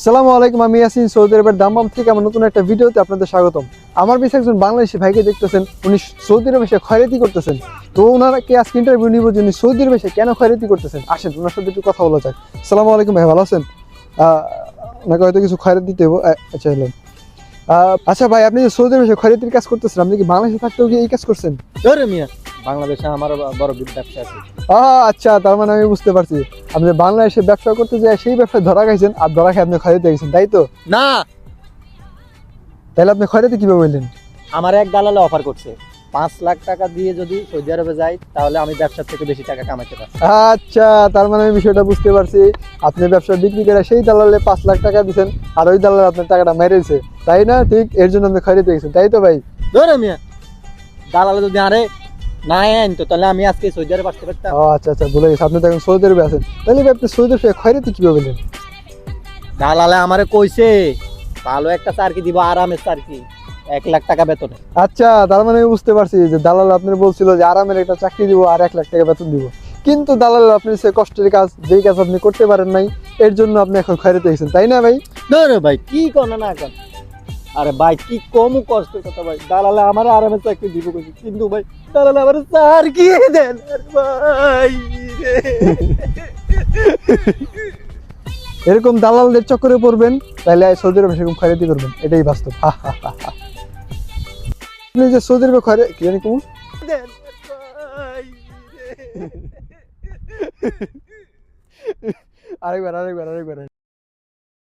সালামু আলাইকুম, আমি ইয়াসিন সৌদি আরবের দাম্মাম থেকে আমার নতুন একটা ভিডিওতে আপনাদের স্বাগতম। আমার পিছনে একজন বাংলাদেশি ভাইকে দেখতেছেন, উনি সৌদি আরবে এসে খয়রাতি করতেছেন। তো ওনাকে আজকে ইন্টারভিউ নিব যে উনি সৌদি আরবে এসে কেন খয়রাতি করতেছেন। আসেন ওনার সাথে একটু কথা বলা যাক। সালামু আলাইকুম ভাই, ভালো আছেন? ওনাকে হয়তো কিছু খয়রাতি দিতে হবো। আচ্ছা হলো। আচ্ছা ভাই, আপনি যে সৌদি আরবে এসে খয়রাতির কাজ করতেছেন, আপনি কি বাংলাদেশে থাকতেও কি এই কাজ করছেন? ধরে মিয়া, বাংলাদেশে আমার বড় ব্যবসা আছে। আচ্ছা, তার মানে আমি বুঝতে পারছি আপনি বাংলাদেশে ব্যবসা করতে যায় সেই ব্যবসায় ধরা খাইছেন, আর ধরা খেয়ে আপনি খয়রাতি গেছেন, তাই তো? না, তাহলে আপনি খয়রাতি কিভাবে বললেন? আমার এক দালালে অফার করছে 5 লাখ টাকা দিয়ে যদি সৌদি আরবে যাই তাহলে আমি ব্যবসার থেকে বেশি টাকা কামাতে পারবো। আচ্ছা, তার মানে আমি বিষয়টা বুঝতে পারছি। আপনি ব্যবসা বিক্রি করে সেই দালালে 5 লাখ টাকা দিচ্ছেন, আর ওই দালাল আপনার টাকাটা মেরেছে, তাই না? ঠিক, এর জন্য আপনি খয়রাতি গেছেন, তাই তো ভাই? ধরে মিয়া, দালালে যদি আরে না আনতো তাহলে আমি আজকে সৌদি আরবে আসতে পারতাম। আচ্ছা আচ্ছা, ভুলে গেছি, আপনি তো এখন সৌদি আরবে আছেন। তাহলে ভাই আপনি সৌদি আরবে খয়রাতি কিভাবে বললেন? দালালে আমারে কইছে ভালো একটা চাকরি দিব, আরামের চাকরি, 1 লাখ টাকা বেতনে। আচ্ছা, তার মানে আমি বুঝতে পারছি যে দালাল আপনার বলছিল যে আরামের একটা চাকরি দিব আর 1 লাখ টাকা বেতন দিব, কিন্তু দালাল আপনি সে কষ্টের কাজ, যেই কাজ আপনি করতে পারেন নাই, এর জন্য আপনি এখন খয়রাতি গেছেন, তাই না ভাই? ধরে ভাই, কি কোন না কোন, আরে ভাই কি কম কষ্টের কথা ভাই, দালালে আমার আরামের চাকরি দিব কইছে, কিন্তু ভাই দালালে আমার চাকরি দেন আর ভাই রে। এরকম দালালদের চক্করে পড়বেন, তাহলে সৌদি আরবে সেরকম খয়রাতি করবেন, এটাই বাস্তব। আপনি যে সৌদি আরবে কি জানি কোন দেন ভাই রে। আরেকবার আরেকবার আরেকবার